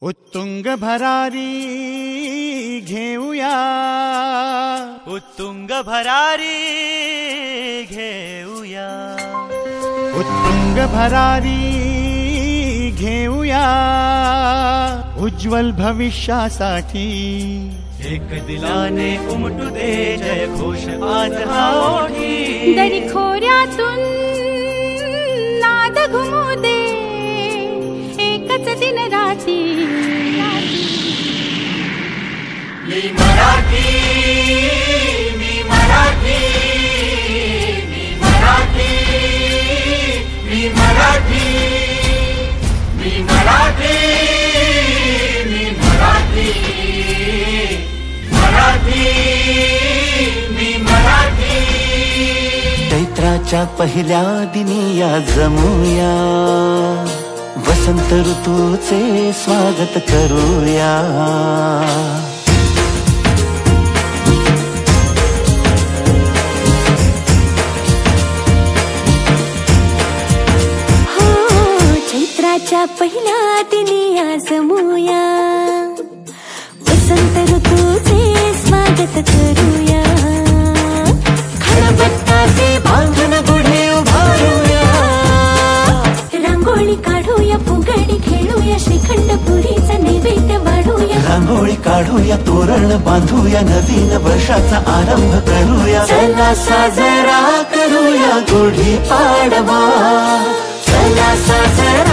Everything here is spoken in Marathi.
उत्तुंग भरारी घेऊया, उत्तुंग भरारी घेऊया, उत्तुंग भरारी घेऊया, उज्ज्वल भविष्यासाठी एक दिलाने उमटू दे जय घोष आज हा ओठी, दरी खोऱ्यातून नाद घुमू दे एकच दिन राती, मी मराठी, मी मराठी, मी मराठी, मी मराठी, मी मराठी, मी मराठी, मराठी, मी मराठी. चैत्राच्या पहिल्या दिनी या जमूया, वसंत ऋतूचे स्वागत करूया. चैत्राच्या पहिल्या दिनी या जमूया, वसंत ऋतूचे स्वागत करूया. खळबत्ताचे बांधून गुढी उभारूया, रांगोळी काढूया, फुगडी खेळूया, श्रीखंड पुरीचा नैवेद्य वाढूया. रांगोळी काढूया, तोरण बांधूया, नवीन वर्षाचा आरंभ करूया. चला साजरा करूया गुढी पाडवा, चला साजरा